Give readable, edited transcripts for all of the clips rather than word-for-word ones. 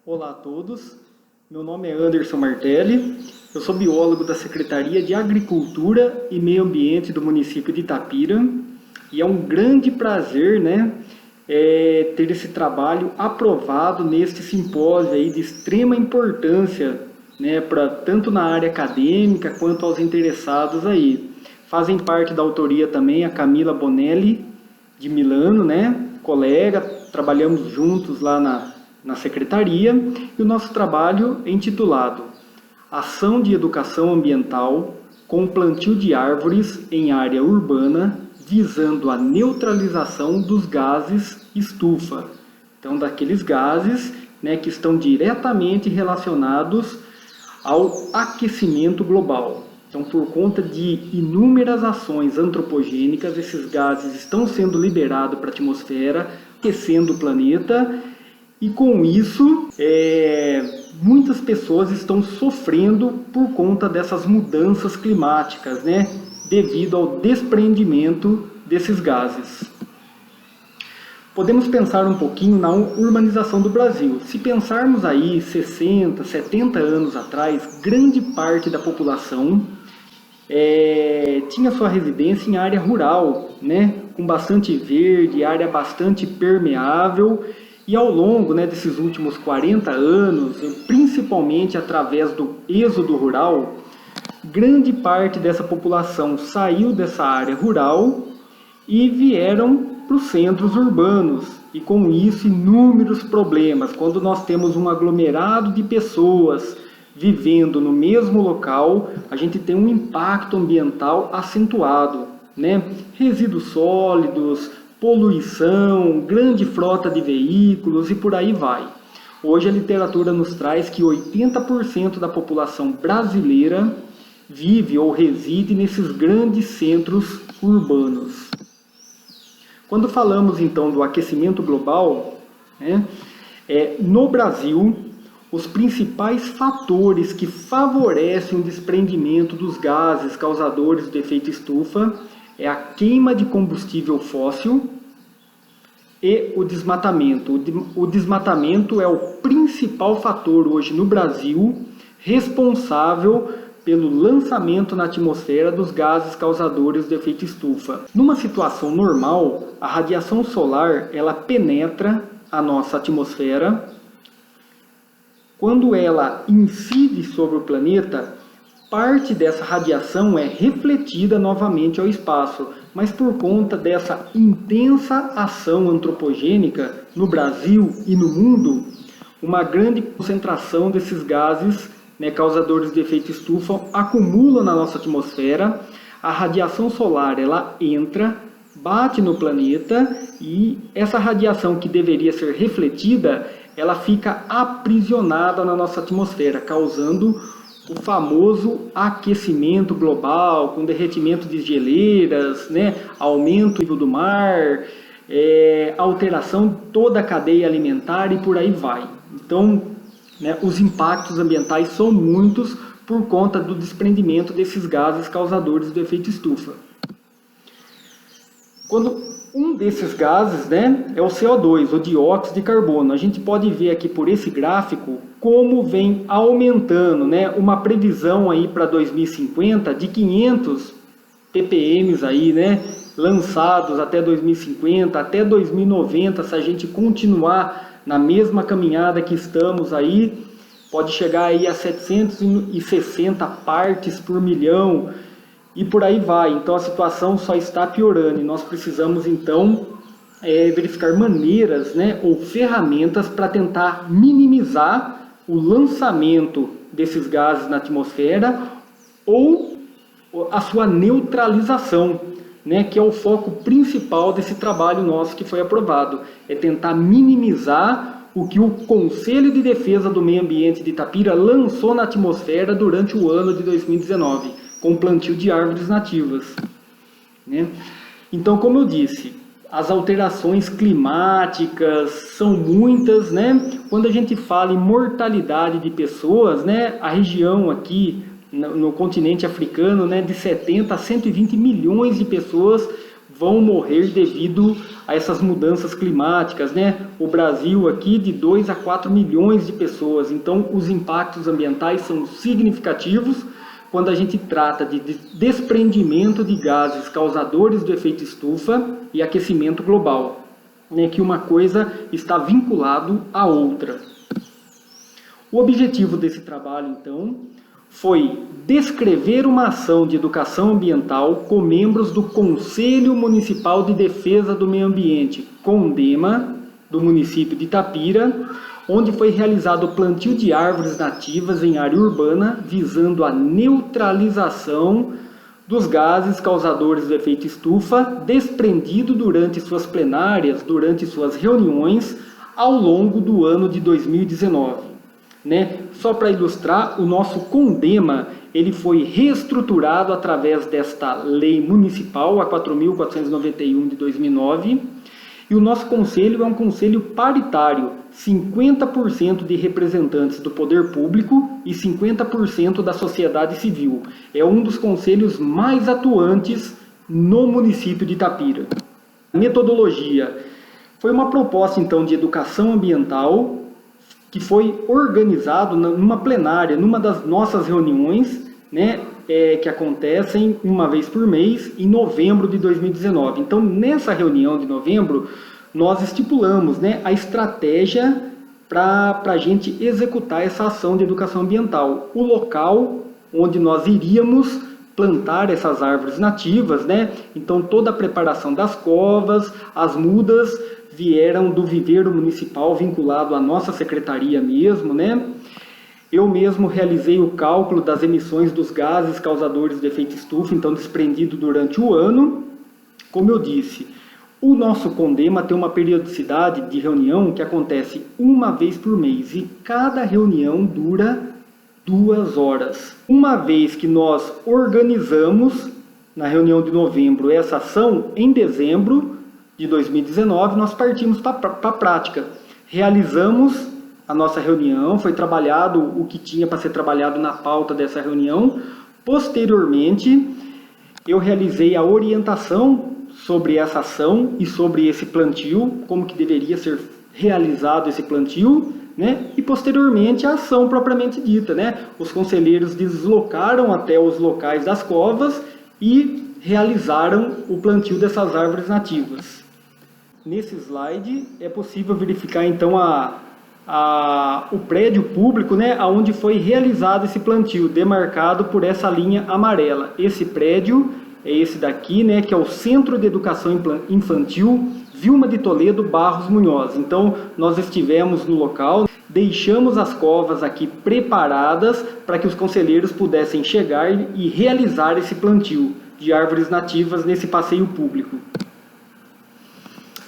Olá a todos, meu nome é Anderson Martelli, eu sou biólogo da Secretaria de Agricultura e Meio Ambiente do município de Itapira e é um grande prazer, ter esse trabalho aprovado neste simpósio aí de extrema importância, tanto na área acadêmica quanto aos interessados aí. Fazem parte da autoria também a Camila Bonelli, de Milano, colega, trabalhamos juntos lá na secretaria, e o nosso trabalho é intitulado Ação de Educação Ambiental com plantio de árvores em área urbana, visando a neutralização dos gases estufa. Então, daqueles gases que estão diretamente relacionados ao aquecimento global. Então, por conta de inúmeras ações antropogênicas, esses gases estão sendo liberados para a atmosfera, aquecendo o planeta, e com isso, muitas pessoas estão sofrendo por conta dessas mudanças climáticas, devido ao desprendimento desses gases. Podemos pensar um pouquinho na urbanização do Brasil. Se pensarmos aí 60, 70 anos atrás, grande parte da população tinha sua residência em área rural, com bastante verde, área bastante permeável, e ao longo desses últimos 40 anos, principalmente através do êxodo rural, grande parte dessa população saiu dessa área rural e vieram para os centros urbanos, e com isso inúmeros problemas. Quando nós temos um aglomerado de pessoas vivendo no mesmo local, a gente tem um impacto ambiental acentuado, resíduos sólidos, poluição, grande frota de veículos e por aí vai. Hoje a literatura nos traz que 80% da população brasileira vive ou reside nesses grandes centros urbanos. Quando falamos então do aquecimento global, no Brasil, os principais fatores que favorecem o desprendimento dos gases causadores do efeito estufa é a queima de combustível fóssil e o desmatamento. O desmatamento é o principal fator hoje no Brasil responsável pelo lançamento na atmosfera dos gases causadores do efeito estufa. Numa situação normal, a radiação solar ela penetra a nossa atmosfera. Quando ela incide sobre o planeta, parte dessa radiação é refletida novamente ao espaço, mas por conta dessa intensa ação antropogênica no Brasil e no mundo, uma grande concentração desses gases causadores de efeito estufa acumula na nossa atmosfera, a radiação solar ela entra, bate no planeta e essa radiação que deveria ser refletida, ela fica aprisionada na nossa atmosfera, causando o famoso aquecimento global, com derretimento de geleiras, aumento do nível do mar, alteração de toda a cadeia alimentar e por aí vai. Então, os impactos ambientais são muitos por conta do desprendimento desses gases causadores do efeito estufa. Quando um desses gases é o CO2, o dióxido de carbono, a gente pode ver aqui por esse gráfico como vem aumentando, uma previsão aí para 2050 de 500 ppm aí, lançados até 2050, até 2090, se a gente continuar na mesma caminhada que estamos aí, pode chegar aí a 760 partes por milhão e por aí vai. Então a situação só está piorando e nós precisamos então verificar maneiras ou ferramentas para tentar minimizar o lançamento desses gases na atmosfera ou a sua neutralização, que é o foco principal desse trabalho nosso que foi aprovado, é tentar minimizar o que o Conselho de Defesa do Meio Ambiente de Itapira lançou na atmosfera durante o ano de 2019, com o plantio de árvores nativas. Então, como eu disse, as alterações climáticas são muitas, Quando a gente fala em mortalidade de pessoas, a região aqui no continente africano, de 70 a 120 milhões de pessoas vão morrer devido a essas mudanças climáticas, né? O Brasil aqui de 2 a 4 milhões de pessoas, então os impactos ambientais são significativos quando a gente trata de desprendimento de gases causadores do efeito estufa e aquecimento global, né? Que uma coisa está vinculado à outra. O objetivo desse trabalho, então, foi descrever uma ação de educação ambiental com membros do Conselho Municipal de Defesa do Meio Ambiente, CONDEMA, do município de Itapira, onde foi realizado o plantio de árvores nativas em área urbana, visando a neutralização dos gases causadores do efeito estufa, desprendido durante suas plenárias, durante suas reuniões, ao longo do ano de 2019. Né? Só para ilustrar, o nosso CONDEMA ele foi reestruturado através desta lei municipal, a 4.491 de 2009, e o nosso conselho é um conselho paritário, 50% de representantes do poder público e 50% da sociedade civil. É um dos conselhos mais atuantes no município de Itapira. Metodologia. Foi uma proposta, então, de educação ambiental que foi organizado numa plenária, numa das nossas reuniões, né, que acontecem uma vez por mês, em novembro de 2019. Então, nessa reunião de novembro, nós estipulamos, né, a estratégia para a gente executar essa ação de educação ambiental. O local onde nós iríamos plantar essas árvores nativas, né? Então, toda a preparação das covas, as mudas vieram do viveiro municipal vinculado à nossa secretaria mesmo, né? Eu mesmo realizei o cálculo das emissões dos gases causadores do efeito estufa, então desprendido durante o ano. Como eu disse, o nosso CONDEMA tem uma periodicidade de reunião que acontece uma vez por mês e cada reunião dura 2 horas. Uma vez que nós organizamos, na reunião de novembro, essa ação, em dezembro de 2019, nós partimos para a prática. Realizamos a nossa reunião, foi trabalhado o que tinha para ser trabalhado na pauta dessa reunião. Posteriormente, eu realizei a orientação sobre essa ação e sobre esse plantio, como que deveria ser realizado esse plantio, né? E posteriormente a ação propriamente dita, né? Os conselheiros deslocaram até os locais das covas e realizaram o plantio dessas árvores nativas. Nesse slide é possível verificar então o prédio público, né, onde foi realizado esse plantio, demarcado por essa linha amarela. Esse prédio é esse daqui, né, que é o Centro de Educação Infantil Vilma de Toledo Barros Munhoz. Então, nós estivemos no local, deixamos as covas aqui preparadas para que os conselheiros pudessem chegar e realizar esse plantio de árvores nativas nesse passeio público.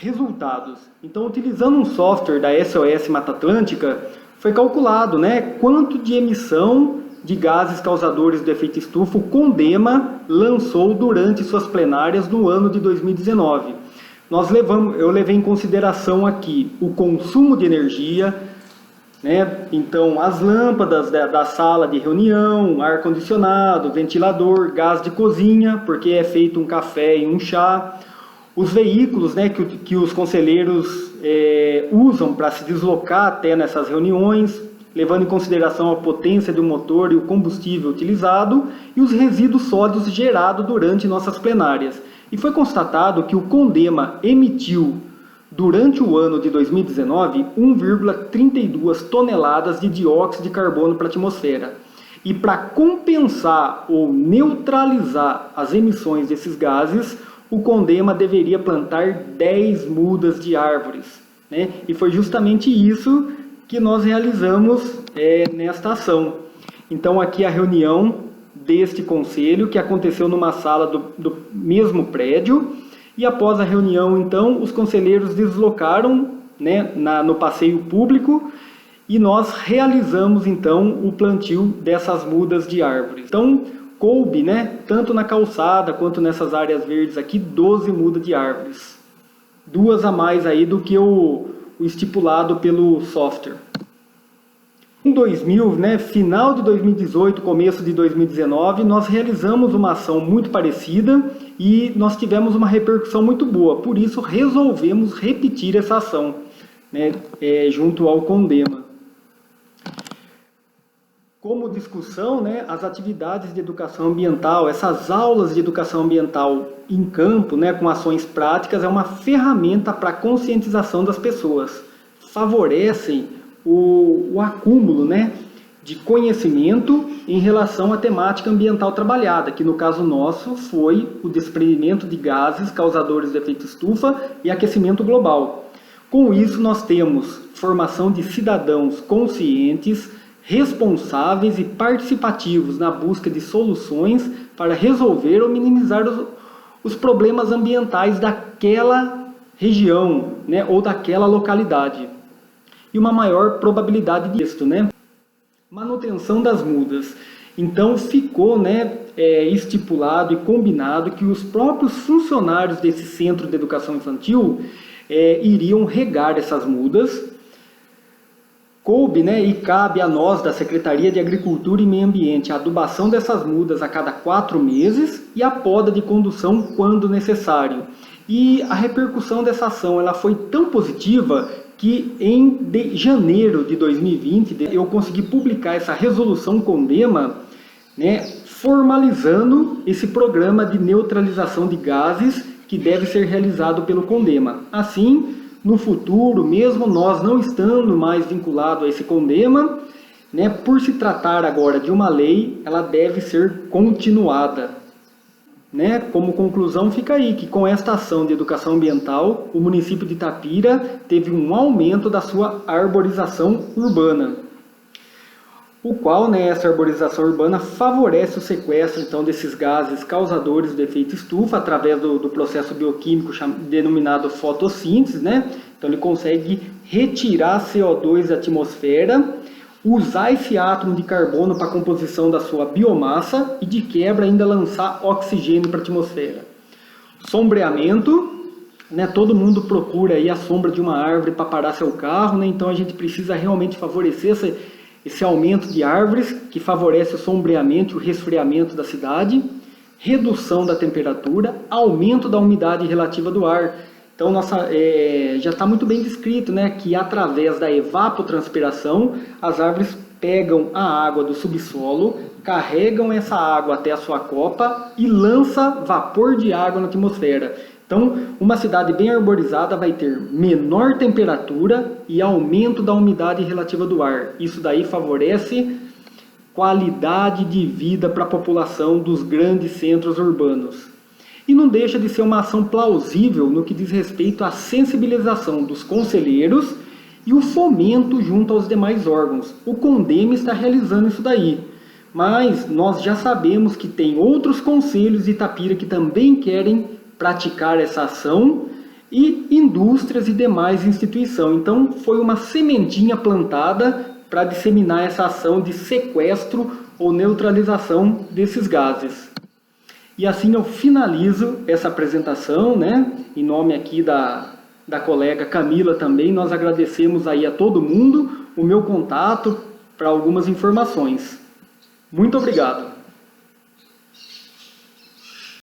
Resultados. Então, utilizando um software da SOS Mata Atlântica, foi calculado, né, quanto de emissão de gases causadores do efeito estufa o CONDEMA lançou durante suas plenárias no ano de 2019. Eu levei em consideração aqui o consumo de energia, né? Então, as lâmpadas da sala de reunião, ar-condicionado, ventilador, gás de cozinha, porque é feito um café e um chá, os veículos, né, que os conselheiros usam para se deslocar até nessas reuniões, levando em consideração a potência do motor e o combustível utilizado, e os resíduos sólidos gerados durante nossas plenárias. E foi constatado que o CONDEMA emitiu, durante o ano de 2019, 1,32 toneladas de dióxido de carbono para a atmosfera. E para compensar ou neutralizar as emissões desses gases, o CONDEMA deveria plantar 10 mudas de árvores, né? E foi justamente isso que nós realizamos nesta ação. Então, aqui a reunião deste conselho, que aconteceu numa sala do mesmo prédio, e após a reunião, então, os conselheiros deslocaram, né, no passeio público, e nós realizamos, então, o plantio dessas mudas de árvores. Então, coube, né, tanto na calçada quanto nessas áreas verdes aqui, 12 mudas de árvores. 2 a mais aí do que o estipulado pelo software. Em 2000, né, final de 2018, começo de 2019, nós realizamos uma ação muito parecida e nós tivemos uma repercussão muito boa. Por isso, resolvemos repetir essa ação, né, junto ao CONDEMA. Como discussão, né, as atividades de educação ambiental, essas aulas de educação ambiental em campo, né, com ações práticas, é uma ferramenta para a conscientização das pessoas. Favorecem o acúmulo, né, de conhecimento em relação à temática ambiental trabalhada, que no caso nosso foi o desprendimento de gases causadores de efeito estufa e aquecimento global. Com isso, nós temos formação de cidadãos conscientes, responsáveis e participativos na busca de soluções para resolver ou minimizar os problemas ambientais daquela região, né, ou daquela localidade. E uma maior probabilidade de êxito, né? Manutenção das mudas. Então ficou, né, estipulado e combinado que os próprios funcionários desse centro de educação infantil iriam regar essas mudas. Coube, né, e cabe a nós da Secretaria de Agricultura e Meio Ambiente a adubação dessas mudas a cada 4 meses e a poda de condução quando necessário. E a repercussão dessa ação ela foi tão positiva que em janeiro de 2020 eu consegui publicar essa resolução CONDEMA, né, formalizando esse programa de neutralização de gases que deve ser realizado pelo CONDEMA. Assim, no futuro, mesmo nós não estando mais vinculados a esse CONDEMA, né, por se tratar agora de uma lei, ela deve ser continuada. Né? Como conclusão fica aí que com esta ação de educação ambiental, o município de Itapira teve um aumento da sua arborização urbana, o qual, né, essa arborização urbana favorece o sequestro então, desses gases causadores do efeito estufa através do processo bioquímico denominado fotossíntese, né? Então ele consegue retirar CO2 da atmosfera, usar esse átomo de carbono para a composição da sua biomassa e de quebra ainda lançar oxigênio para a atmosfera. Sombreamento, né? Todo mundo procura aí a sombra de uma árvore para parar seu carro, né? Então a gente precisa realmente favorecer esse aumento de árvores que favorece o sombreamento e o resfriamento da cidade, redução da temperatura, aumento da umidade relativa do ar. Então já está muito bem descrito, né, que através da evapotranspiração as árvores pegam a água do subsolo, carregam essa água até a sua copa e lança vapor de água na atmosfera. Então, uma cidade bem arborizada vai ter menor temperatura e aumento da umidade relativa do ar. Isso daí favorece qualidade de vida para a população dos grandes centros urbanos. E não deixa de ser uma ação plausível no que diz respeito à sensibilização dos conselheiros e o fomento junto aos demais órgãos. O CONDEMA está realizando isso daí. Mas nós já sabemos que tem outros conselhos de Itapira que também querem praticar essa ação e indústrias e demais instituições. Então foi uma sementinha plantada para disseminar essa ação de sequestro ou neutralização desses gases. E assim eu finalizo essa apresentação, né? Em nome aqui da colega Camila também, nós agradecemos aí a todo mundo o meu contato para algumas informações. Muito obrigado!